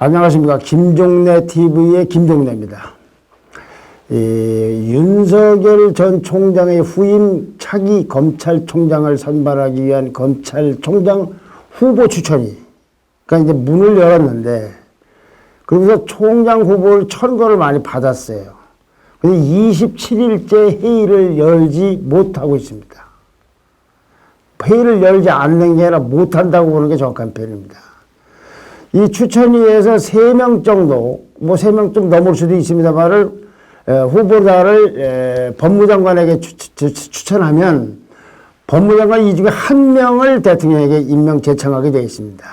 안녕하십니까. 김종래 TV의 김종래입니다. 윤석열 전 총장의 후임 차기 검찰총장을 선발하기 위한 검찰총장 후보 추천이 그러니까 이제 문을 열었는데 그러면서 총장 후보를 천거를 많이 받았어요. 근데 27일째 회의를 열지 못하고 있습니다. 회의를 열지 않는 게 아니라 못한다고 보는 게 정확한 표현입니다. 이 추천위에서 3명 정도, 뭐 3명 좀 넘을 수도 있습니다만을 후보자를 법무장관에게 추천하면 법무장관 이 중에 한 명을 대통령에게 임명 제청하게 되어 있습니다.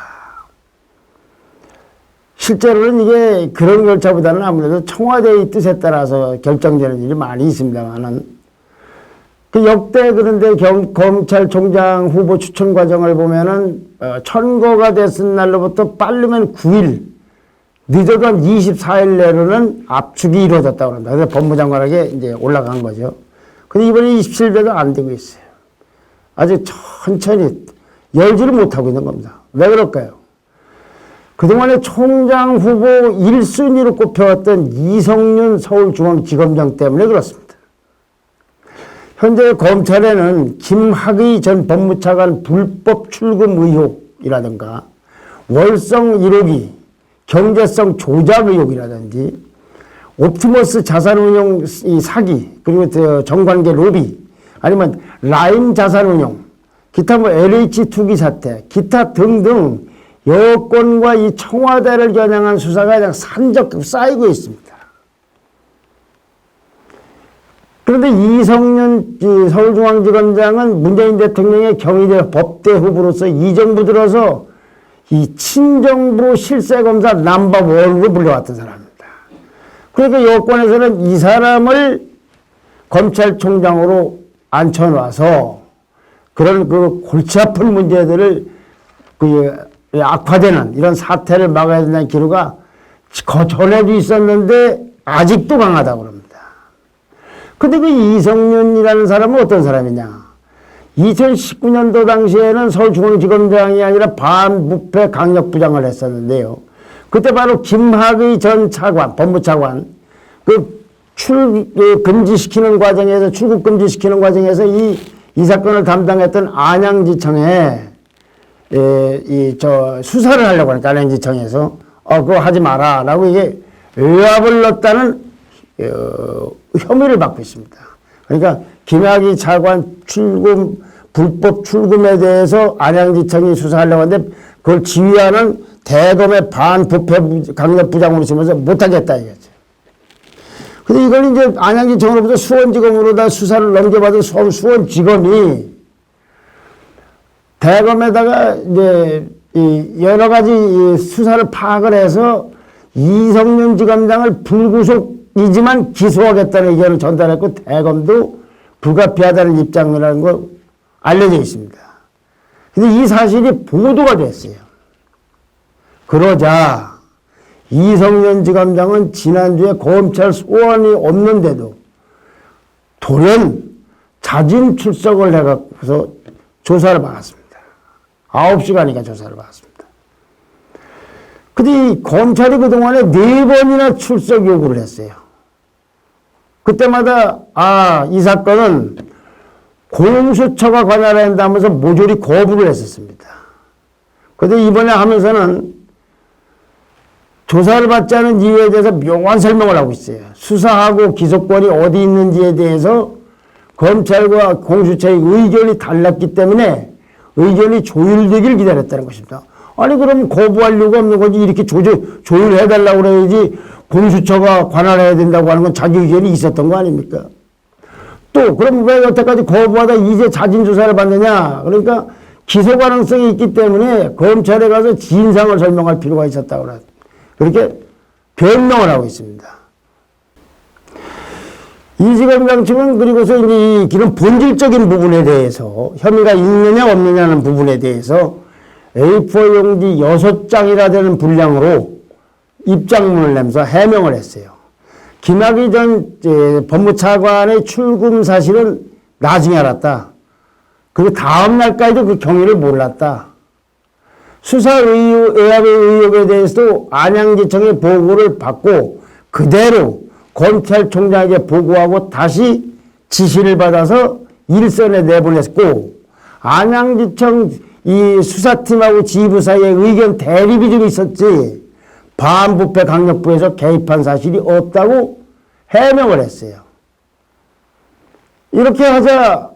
실제로는 이게 그런 절차보다는 아무래도 청와대의 뜻에 따라서 결정되는 일이 많이 있습니다만은 그 역대 그런데 검찰총장 후보 추천 과정을 보면은 천거가 됐은 날로부터 빠르면 9일, 늦어도 한 24일 내로는 압축이 이루어졌다고 합니다. 그래서 법무장관에게 이제 올라간 거죠. 근데 이번에 27일에도 안 되고 있어요. 아주 천천히 열지를 못하고 있는 겁니다. 왜 그럴까요? 그동안에 총장 후보 1순위로 꼽혀왔던 이성윤 서울중앙지검장 때문에 그렇습니다. 현재 검찰에는 김학의 전 법무차관 불법 출금 의혹이라든가 월성 1호기 경제성 조작 의혹이라든지 옵티머스 자산운용 사기 그리고 정관계 로비 아니면 라임 자산운용 기타 뭐 LH 투기 사태 기타 등등 여권과 이 청와대를 겨냥한 수사가 그냥 산적급 쌓이고 있습니다. 그런데 이성윤 서울중앙지검장은 문재인 대통령의 경희대 법대 후보로서 이 정부 들어서 이 친정부 실세검사 넘버1로 불려왔던 사람입니다. 그러니까 여권에서는 이 사람을 검찰총장으로 앉혀놔서 그런 그 골치 아픈 문제들을 악화되는 이런 사태를 막아야 된다는 기류가 전에도 있었는데 아직도 강하다고 합니다. 근데 그 이성윤이라는 사람은 어떤 사람이냐? 2019년도 당시에는 서울중앙지검장이 아니라 반부패 강력부장을 했었는데요. 그때 바로 김학의 전 차관, 법무차관, 금지시키는 과정에서, 출국 금지시키는 과정에서 이 사건을 담당했던 안양지청에, 수사를 하려고 하니까 안양지청에서, 그거 하지 마라. 라고 이게 의압을 넣었다는, 혐의를 받고 있습니다. 그러니까 김학의 차관 불법 출금에 대해서 안양지청이 수사하려고 하는데 그걸 지휘하는 대검의 반부패 강력부장으로 있으면서 못하겠다 이거죠. 근데 이걸 이제 안양지청으로부터 수원지검으로다 수사를 넘겨받은 수원지검이 대검에다가 이제 여러 가지 수사를 파악을 해서 이성윤 지검장을 불구속이지만 기소하겠다는 의견을 전달했고 대검도 불가피하다는 입장이라는 거 알려져 있습니다. 근데 이 사실이 보도가 됐어요. 그러자 이성윤 지검장은 지난주에 검찰 소환이 없는데도 돌연 자진 출석을 해갖고서 조사를 받았습니다. 9시간이니까 조사를 받았습니다. 근데 이 검찰이 그동안에 4번이나 출석 요구를 했어요. 그때마다 이 사건은 공수처가 관할해야 한다면서 모조리 거부를 했었습니다. 그런데 이번에 하면서는 조사를 받지 않은 이유에 대해서 묘한 설명을 하고 있어요. 수사하고 기소권이 어디 있는지에 대해서 검찰과 공수처의 의견이 달랐기 때문에 의견이 조율되길 기다렸다는 것입니다. 아니 그럼 거부할 이유가 없는 거지. 이렇게 조율해달라고 그래야지 공수처가 관할해야 된다고 하는 건 자기 의견이 있었던 거 아닙니까? 또 그럼 왜 여태까지 거부하다 이제 자진 조사를 받느냐? 그러니까 기소 가능성이 있기 때문에 검찰에 가서 진상을 설명할 필요가 있었다고 그렇게 변명을 하고 있습니다. 이지검장 측은 그리고서 이제 이런 본질적인 부분에 대해서 혐의가 있느냐 없느냐는 부분에 대해서 A4 용지 6장이나 되는 분량으로 입장문을 내면서 해명을 했어요. 김학의 전 법무차관의 출금 사실은 나중에 알았다. 그리고 다음 날까지도 그 경위를 몰랐다. 수사의혹의 의혹에 대해서도 안양지청의 보고를 받고 그대로 검찰총장에게 보고하고 다시 지시를 받아서 일선에 내보냈고, 안양지청 이 수사팀하고 지휘부 사이에 의견 대립이 좀 있었지 반부패 강력부에서 개입한 사실이 없다고 해명을 했어요. 이렇게 하자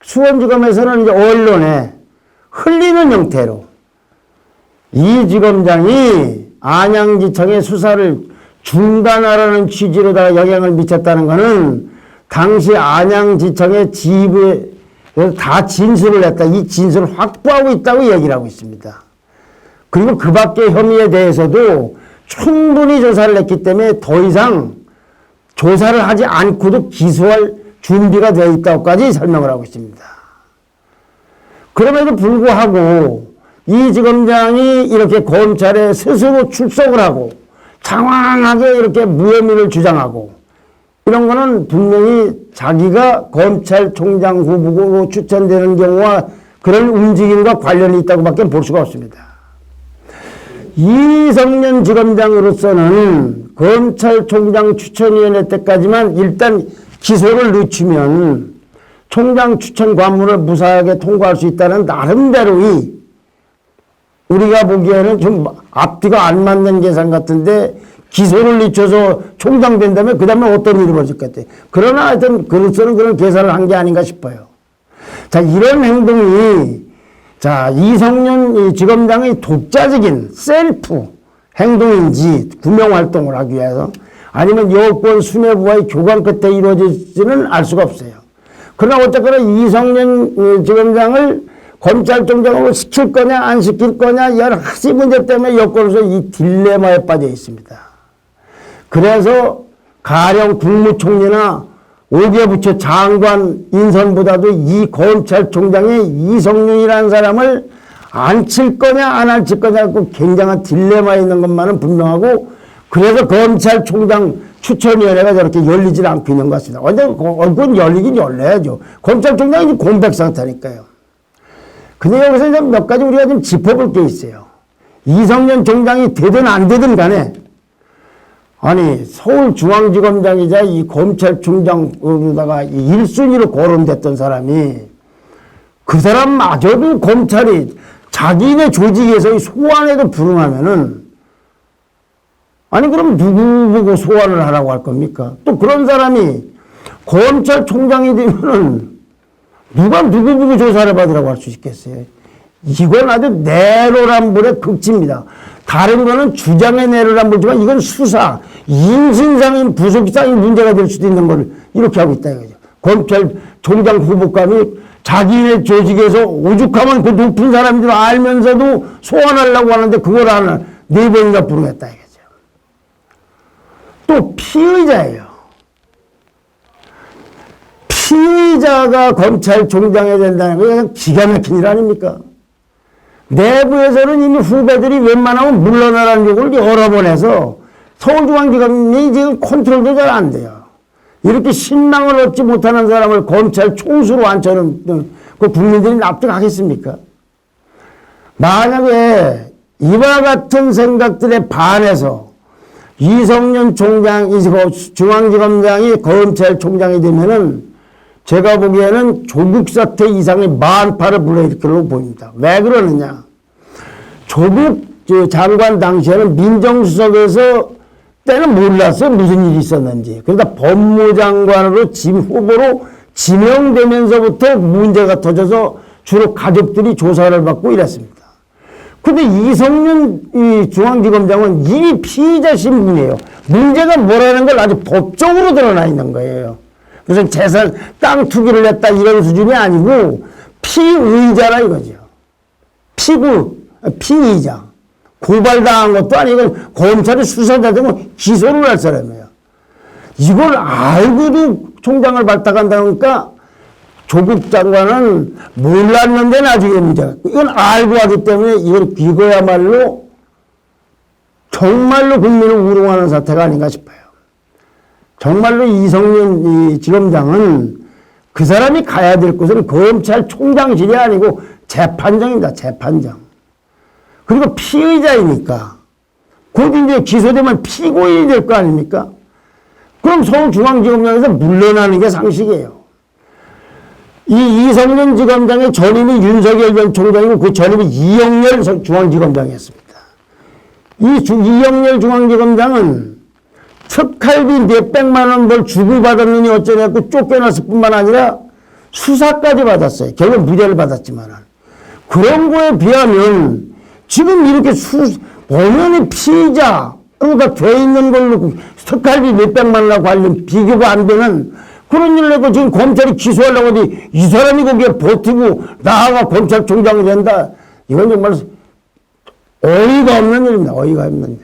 수원지검에서는 이제 언론에 흘리는 형태로 이 지검장이 안양지청의 수사를 중단하라는 취지로다가 영향을 미쳤다는 것은 당시 안양지청의 지휘부에 다 진술을 했다. 이 진술을 확보하고 있다고 얘기를 하고 있습니다. 그리고 그 밖의 혐의에 대해서도 충분히 조사를 했기 때문에 더 이상 조사를 하지 않고도 기소할 준비가 되어 있다고까지 설명을 하고 있습니다. 그럼에도 불구하고 이 지검장이 이렇게 검찰에 스스로 출석을 하고 장황하게 이렇게 무혐의를 주장하고 이런 거는 분명히 자기가 검찰총장 후보로 추천되는 경우와 그런 움직임과 관련이 있다고밖에 볼 수가 없습니다. 이성년 지검장으로서는 검찰총장 추천위원회 때까지만 일단 기소를 늦추면 총장 추천 관문을 무사하게 통과할 수 있다는 나름대로의 우리가 보기에는 좀 앞뒤가 안 맞는 계산 같은데 기소를 늦춰서 총장 된다면 그 다음에 어떤 일이 벌어질 것 같아요. 그러나 하여튼 그로서는 그런 계산을 한 게 아닌가 싶어요. 자, 이런 행동이 자, 이성년 지검장의 독자적인 셀프 행동인지 구명활동을 하기 위해서 아니면 여권 수뇌부와의 교감 끝에 이루어질지는 알 수가 없어요. 그러나 어쨌거나 이성년 지검장을 검찰총장으로 시킬 거냐 안 시킬 거냐 여러 가지 문제 때문에 여권에서 이 딜레마에 빠져 있습니다. 그래서 가령 국무총리나 5개 부처 장관 인선보다도 이 검찰총장의 이성윤이라는 사람을 앉힐 거냐 안 앉힐 거냐 그 굉장한 딜레마에 있는 것만은 분명하고 그래서 검찰총장 추천위원회가 저렇게 열리질 않고 있는 것 같습니다. 근데 그건 열리긴 열려야죠. 검찰총장이 공백 상태니까요. 근데 여기서 이제 몇 가지 우리가 좀 짚어볼 게 있어요. 이성년 총장이 되든 안 되든 간에 아니 서울중앙지검장이자 이 검찰총장으로다가 1순위로 거론됐던 사람이 그 사람마저도 검찰이 자기네 조직에서의 소환에도 불응하면은 아니 그럼 누구 보고 소환을 하라고 할 겁니까? 또 그런 사람이 검찰총장이 되면은 누가 누구 보고 조사를 받으라고 할 수 있겠어요? 이건 아주 내로남불의 극치입니다. 다른 거는 주장의 내로남불이지만 이건 수사, 인신상인 부속상인 문제가 될 수도 있는 걸 이렇게 하고 있다 이거죠. 검찰총장 후보감이 자기네 조직에서 오죽하면 그 높은 사람들 알면서도 소환하려고 하는데 그걸 하나 4번이나 부르겠다 이거죠. 또 피의자예요. 피의자가 검찰총장이 된다는 거 그냥 기가 막힌 일 아닙니까? 내부에서는 이미 후배들이 웬만하면 물러나라는 요구를 여러 번 해서 서울중앙지검이 지금 컨트롤도 잘 안 돼요. 이렇게 신망을 얻지 못하는 사람을 검찰 총수로 앉혀놓은 그 국민들이 납득하겠습니까? 만약에 이와 같은 생각들에 반해서 이성년 총장이 중앙지검장이 검찰총장이 되면은 제가 보기에는 조국 사태 이상의 만파를 불러일으킬 걸로 보입니다. 왜 그러느냐? 조국 장관 당시에는 민정수석에서 때는 몰랐어요. 무슨 일이 있었는지. 그러다 법무장관으로 후보로 지명되면서부터 문제가 터져서 주로 가족들이 조사를 받고 이랬습니다. 근데 이성윤 중앙지검장은 이미 피의자 신분이에요. 문제가 뭐라는 걸 아주 법적으로 드러나 있는 거예요. 무슨 재산, 땅 투기를 했다 이런 수준이 아니고 피의자라 이거죠. 피의자. 고발당한 것도 아니고 검찰이 수사자되면 기소를 할 사람이에요. 이걸 알고도 총장을 발탁한다니까 조국 장관은 몰랐는데 나중에 문제가. 이건 알고 하기 때문에 이거야말로 정말로 국민을 우롱하는 사태가 아닌가 싶어요. 정말로 이성윤 지검장은 그 사람이 가야 될 곳은 검찰총장실이 아니고 재판정입니다. 재판정. 그리고 피의자이니까. 곧 이제 기소되면 피고인이 될 거 아닙니까? 그럼 서울중앙지검장에서 물러나는 게 상식이에요. 이 이성윤 지검장의 전임이 윤석열 전 총장이고 그 전임이 이영렬 중앙지검장이었습니다. 이영렬 중앙지검장은 특활비 몇백만 원 뭘 주고받았느니 어쩌냐고 쫓겨났을 뿐만 아니라 수사까지 받았어요. 결국 무죄를 받았지만. 그런 거에 비하면 지금 이렇게 본연의 피의자가 돼 있는 걸로 특활비 몇백만 원하고 관련 비교가 안 되는 그런 일을 내고 지금 검찰이 기소하려고 하니 이 사람이 거기에 버티고 나아가 검찰총장이 된다. 이건 정말 어이가 없는 일입니다. 어이가 없는 일.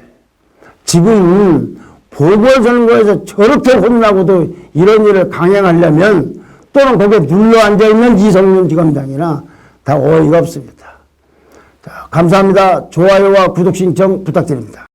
지금 보궐선거에서 저렇게 혼나고도 이런 일을 강행하려면 또는 거기에 눌러앉아있는 이성윤 지검장이나 다 어이가 없습니다. 자, 감사합니다. 좋아요와 구독 신청 부탁드립니다.